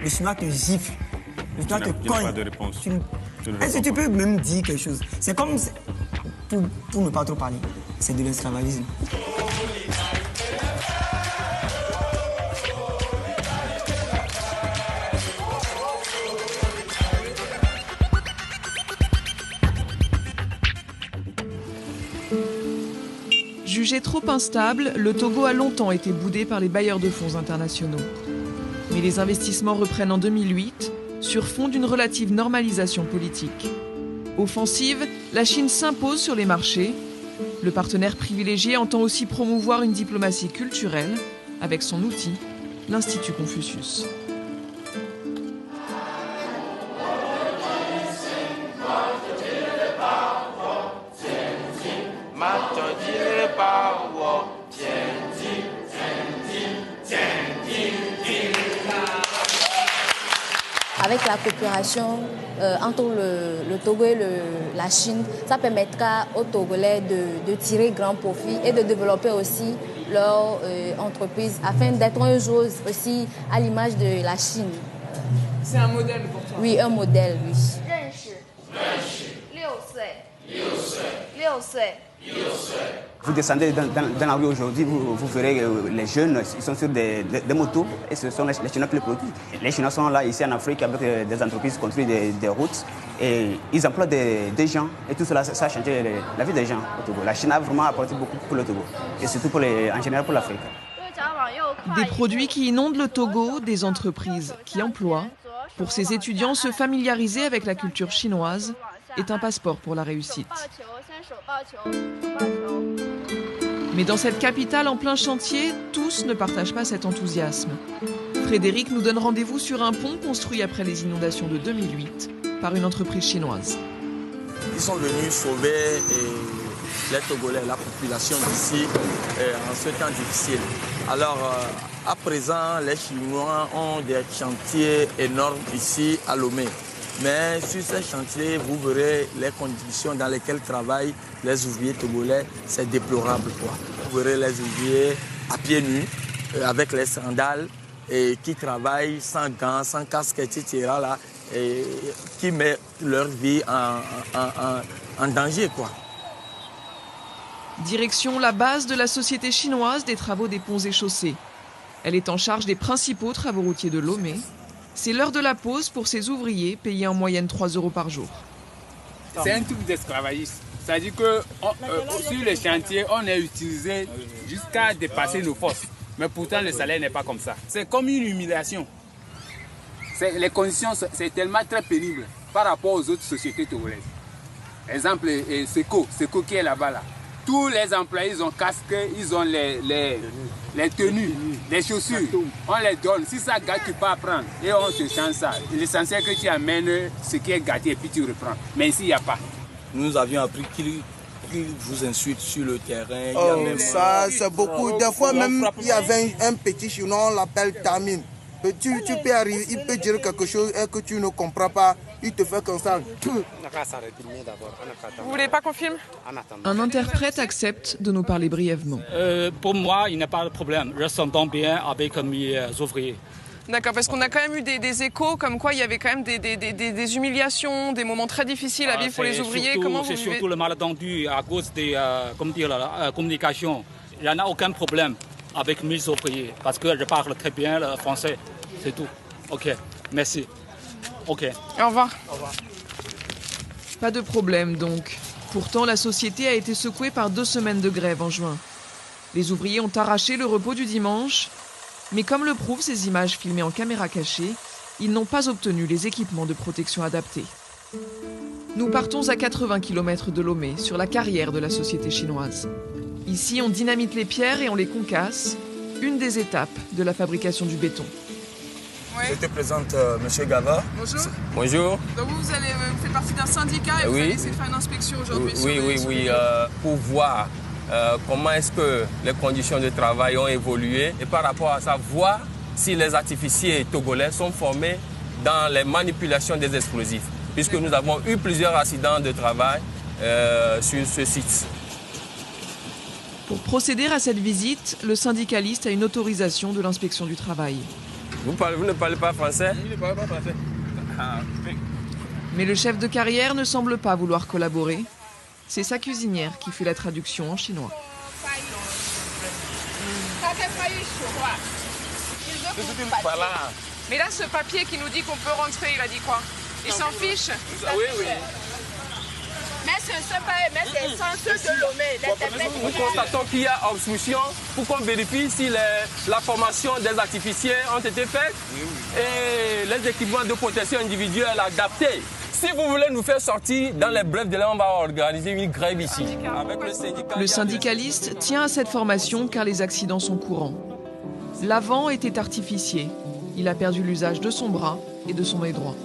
le Chinois te gifle. Le Chinois te cogne. Pas de réponse. Est-ce que tu peux même dire quelque chose? C'est comme, pour ne pas trop parler, c'est de l'esclavagisme. Jugé trop instable, le Togo a longtemps été boudé par les bailleurs de fonds internationaux. Mais les investissements reprennent en 2008 sur fond d'une relative normalisation politique. Offensive, la Chine s'impose sur les marchés. Le partenaire privilégié entend aussi promouvoir une diplomatie culturelle avec son outil, l'Institut Confucius. Avec la coopération entre le Togo et la Chine, ça permettra aux Togolais de tirer grand profit et de développer aussi leur entreprise afin d'être un jour aussi à l'image de la Chine. C'est un modèle pour toi? Oui, un modèle, oui. Vous descendez dans la rue aujourd'hui, vous verrez les jeunes, ils sont sur des motos et ce sont les Chinois qui les produisent. Les Chinois sont là ici en Afrique avec des entreprises qui construisent des routes et ils emploient des gens et tout cela, ça a changé la vie des gens au Togo. La Chine a vraiment apporté beaucoup pour le Togo et surtout en général pour l'Afrique. Des produits qui inondent le Togo, des entreprises qui emploient. Pour ces étudiants, se familiariser avec la culture chinoise est un passeport pour la réussite. Mais dans cette capitale en plein chantier, tous ne partagent pas cet enthousiasme. Frédéric nous donne rendez-vous sur un pont construit après les inondations de 2008 par une entreprise chinoise. Ils sont venus sauver les Togolais, la population d'ici en ce temps difficile. Alors, à présent, les Chinois ont des chantiers énormes ici à Lomé. Mais sur ces chantiers, vous verrez les conditions dans lesquelles travaillent les ouvriers togolais, c'est déplorable, quoi. Vous verrez les ouvriers à pieds nus, avec les sandales, et qui travaillent sans gants, sans casque, etc. Là, et qui mettent leur vie en danger, quoi. Direction la base de la Société chinoise des travaux des ponts et chaussées. Elle est en charge des principaux travaux routiers de Lomé. C'est l'heure de la pause pour ces ouvriers, payés en moyenne 3 € par jour. C'est un truc d'esclavagisme. C'est-à-dire que sur les chantiers, on est utilisé jusqu'à dépasser nos forces. Mais pourtant, le salaire n'est pas comme ça. C'est comme une humiliation. Les conditions, c'est tellement très pénible par rapport aux autres sociétés togolaises. Exemple, Seco qui est là-bas, là. Tous les employés, ils ont casque, ils ont les tenues, les chaussures. On les donne. Si ça gâte, tu peux apprendre. Et on te change ça. L'essentiel que tu amènes ce qui est gâté et puis tu reprends. Mais ici, il n'y a pas. Nous avions appris qu'ils vous insultent sur le terrain. Oh, il y a même, ça, c'est beaucoup. Des fois, même, il y avait un petit chinois, on l'appelle Tamine. Tu peux arriver, il peut dire quelque chose et que tu ne comprends pas. Il te fait comme ça. Vous voulez pas qu'on filme? Un interprète accepte de nous parler brièvement. Pour moi, il n'y a pas de problème. Je s'entends bien avec mes ouvriers. D'accord, parce qu'on a quand même eu des échos comme quoi il y avait quand même des humiliations, des moments très difficiles à vivre pour les ouvriers. Surtout, comment vous c'est vivez? surtout le malentendu à cause des communications. Il n'y en a aucun problème avec mes ouvriers parce que je parle très bien le français. C'est tout. Ok, merci. Ok. Au revoir. Au revoir. Pas de problème donc. Pourtant, la société a été secouée par 2 semaines de grève en juin. Les ouvriers ont arraché le repos du dimanche, mais comme le prouvent ces images filmées en caméra cachée, ils n'ont pas obtenu les équipements de protection adaptés. Nous partons à 80 km de Lomé, sur la carrière de la société chinoise. Ici, on dynamite les pierres et on les concasse, une des étapes de la fabrication du béton. Je te présente M. Gava. Bonjour. Bonjour. Donc vous faites partie d'un syndicat et vous allez essayer de faire une inspection aujourd'hui. Oui, pour voir comment est-ce que les conditions de travail ont évolué et par rapport à ça, voir si les artificiers togolais sont formés dans les manipulations des explosifs, puisque nous avons eu plusieurs accidents de travail sur ce site. Pour procéder à cette visite, le syndicaliste a une autorisation de l'inspection du travail. Vous ne parlez pas français? Il ne parle pas français. Mais le chef de carrière ne semble pas vouloir collaborer. C'est sa cuisinière qui fait la traduction en chinois. Mais là, ce papier qui nous dit qu'on peut rentrer, il a dit quoi? Il s'en fiche? Oui, oui. Mais c'est censé de Lomé. Nous constatons qu'il y a obstruction pour qu'on vérifie si la formation des artificiers ont été faites et les équipements de protection individuelle adaptés. Si vous voulez nous faire sortir dans les brefs délais, on va organiser une grève ici. Avec le syndicaliste tient à cette formation car les accidents sont courants. L'avant était artificier. Il a perdu l'usage de son bras et de son œil droit.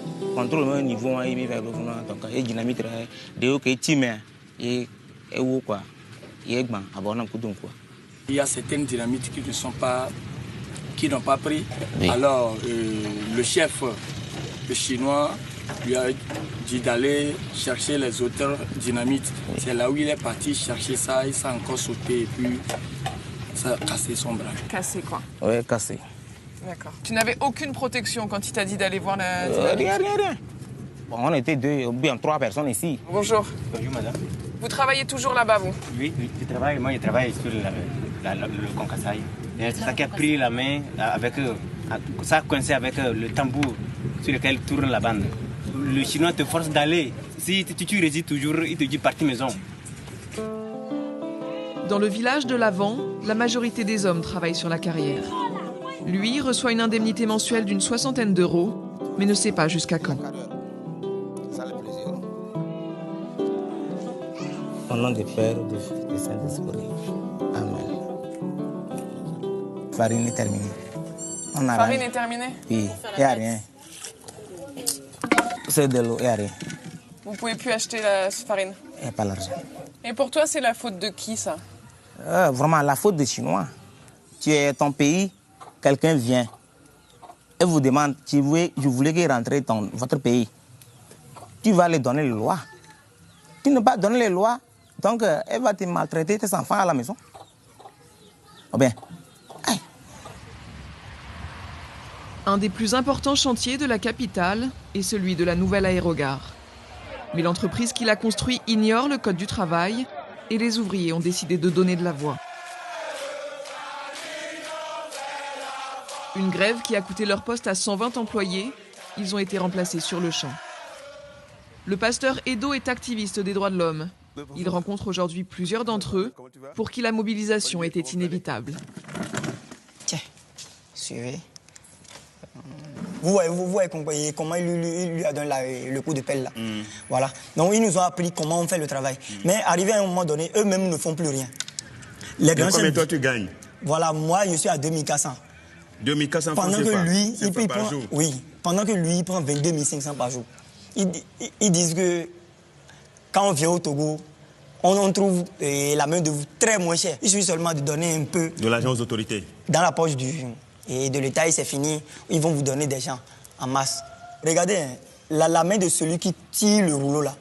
Il y a certaines dynamites qui n'ont pas pris. Oui. Alors le chef, le chinois, lui a dit d'aller chercher les auteurs dynamites. Oui. C'est là où il est parti chercher ça, il s'est encore sauté et puis ça a cassé son bras. Cassé quoi? Oui, cassé. D'accord. Tu n'avais aucune protection quand il t'a dit d'aller voir la dynamite? Rien. Bon, on était deux, ou bien 3 personnes ici. Bonjour. Bonjour madame. Vous travaillez toujours là-bas, vous? Oui, je travaille sur le concassai. C'est ça qui a pris la main avec ça a coincé avec le tambour sur lequel tourne la bande. Le chinois te force d'aller. Si tu résistes toujours, il te dit partie maison. Dans le village de l'Avant, la majorité des hommes travaillent sur la carrière. Lui reçoit une indemnité mensuelle d'une 60aine d'euros, mais ne sait pas jusqu'à quand. Au nom du Père, du Fils et du Saint-Esprit. Amen. Farine est terminée. Farine est terminée? Oui, il n'y a rien. C'est de l'eau, il n'y a rien. Vous ne pouvez plus acheter la farine? Il n'y a pas l'argent. Et pour toi, c'est la faute de qui, ça? Vraiment, la faute des Chinois. Tu es ton pays, quelqu'un vient et vous demande, je voulais qu'il rentre dans votre pays. Tu vas lui donner les lois. Tu ne vas pas donner les lois, donc elle va te maltraiter tes enfants à la maison. Oh bien. Aïe. Un des plus importants chantiers de la capitale est celui de la nouvelle aérogare. Mais l'entreprise qui l'a construit ignore le code du travail et les ouvriers ont décidé de donner de la voix. Une grève qui a coûté leur poste à 120 employés. Ils ont été remplacés sur le champ. Le pasteur Edo est activiste des droits de l'homme. Il rencontre aujourd'hui plusieurs d'entre eux pour qui la mobilisation était inévitable. Tiens, suivez. Vous voyez comment il lui a donné le coup de pelle là. Voilà. Donc ils nous ont appris comment on fait le travail. Mais arrivé à un moment donné, eux-mêmes ne font plus rien. Combien toi tu gagnes? Voilà, moi je suis à 2400. 2400 pendant que lui, il par prend, jour. Oui, pendant que lui, il prend 22 500 par jour. Ils disent que quand on vient au Togo, on trouve la main-d'œuvre très moins chère. Il suffit seulement de donner un peu de l'argent aux autorités. Dans la poche de l'État, et c'est fini. Ils vont vous donner des gens en masse. Regardez, hein, la main de celui qui tire le rouleau là,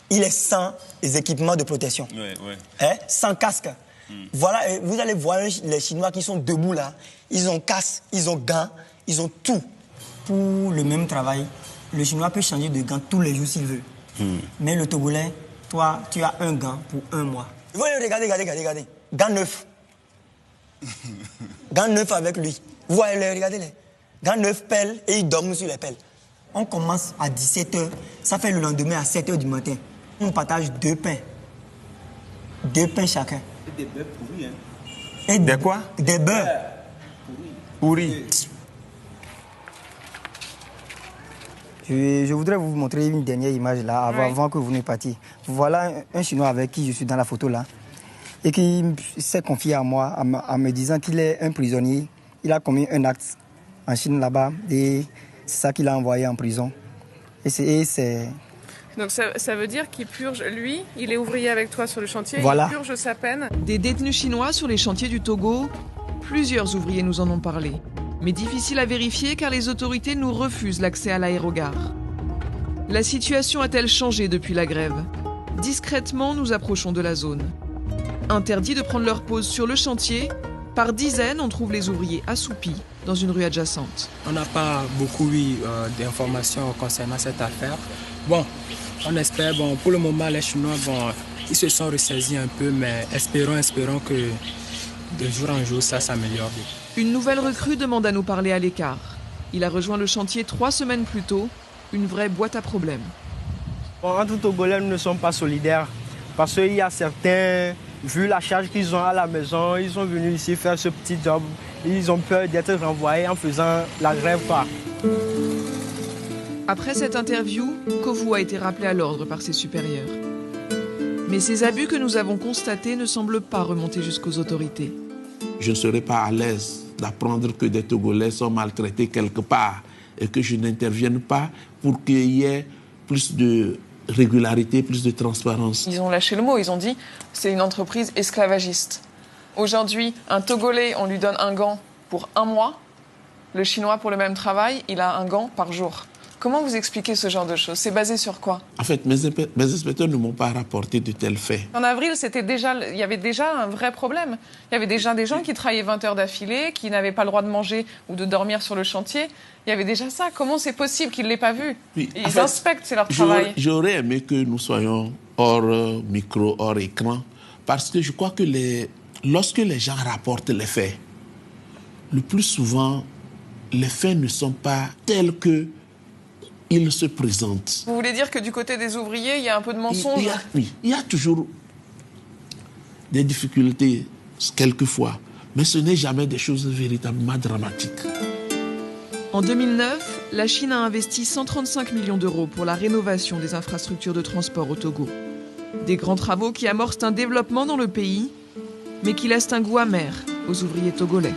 il est sans les équipements de protection. Hein, sans casque. Voilà, vous allez voir les Chinois qui sont debout là. Ils ont casque, ils ont gants, ils ont tout. Pour le même travail, le Chinois peut changer de gants tous les jours s'il veut. Mais le Togolais, toi, tu as un gant pour 1 mois. Regardez. Gant neuf. Gant neuf avec lui. Vous voyez, regardez-les. Gant neuf, pelle, et ils dorment sur les pelles. On commence à 17h, ça fait le lendemain à 7h du matin. On partage 2 pains. 2 pains chacun. Des bœufs pourris, hein. Et des quoi? Des bœufs. Pourris. Je voudrais vous montrer une dernière image là, avant que vous ne partiez. Voilà un Chinois avec qui je suis dans la photo là, et qui s'est confié à moi en me disant qu'il est un prisonnier. Il a commis un acte en Chine là-bas, et c'est ça qu'il a envoyé en prison. Et c'est... Donc ça veut dire qu'il purge, lui, il est ouvrier avec toi sur le chantier, voilà. Il purge sa peine. Des détenus chinois sur les chantiers du Togo, plusieurs ouvriers nous en ont parlé. Mais difficile à vérifier car les autorités nous refusent l'accès à l'aérogare. La situation a-t-elle changé depuis la grève? Discrètement, nous approchons de la zone. Interdit de prendre leur pause sur le chantier Par dizaines, on trouve les ouvriers assoupis dans une rue adjacente. On n'a pas beaucoup d'informations concernant cette affaire. Bon, on espère, pour le moment, les Chinois, ils se sont ressaisis un peu, mais espérons que de jour en jour, ça s'améliore. Une nouvelle recrue demande à nous parler à l'écart. Il a rejoint le chantier 3 semaines plus tôt, une vraie boîte à problèmes. Entre Togolais, nous ne sommes pas solidaires parce qu'il y a certains, vu la charge qu'ils ont à la maison, ils sont venus ici faire ce petit job. Ils ont peur d'être renvoyés en faisant la grève. Après cette interview, Kovu a été rappelé à l'ordre par ses supérieurs. Mais ces abus que nous avons constatés ne semblent pas remonter jusqu'aux autorités. Je ne serais pas à l'aise d'apprendre que des Togolais sont maltraités quelque part et que je n'intervienne pas pour qu'il y ait plus de régularité, plus de transparence. Ils ont lâché le mot, ils ont dit c'est une entreprise esclavagiste. Aujourd'hui, un Togolais, on lui donne un gant pour 1 mois. Le Chinois, pour le même travail, il a un gant par jour. Comment vous expliquez ce genre de choses? C'est basé sur quoi? En fait, mes inspecteurs ne m'ont pas rapporté de tels faits. En avril, il y avait déjà un vrai problème. Il y avait déjà des gens qui travaillaient 20 heures d'affilée, qui n'avaient pas le droit de manger ou de dormir sur le chantier. Il y avait déjà ça. Comment c'est possible qu'ils ne l'aient pas vu? Oui, ils inspectent, c'est leur travail. J'aurais aimé que nous soyons hors micro, hors écran, parce que je crois que lorsque les gens rapportent les faits, le plus souvent, les faits ne sont pas tels qu'ils se présentent. Vous voulez dire que du côté des ouvriers, il y a un peu de mensonge? Oui, il y a toujours des difficultés, quelquefois, mais ce n'est jamais des choses véritablement dramatiques. En 2009, la Chine a investi 135 millions d'euros pour la rénovation des infrastructures de transport au Togo. Des grands travaux qui amorcent un développement dans le pays, mais qui laissent un goût amer aux ouvriers togolais.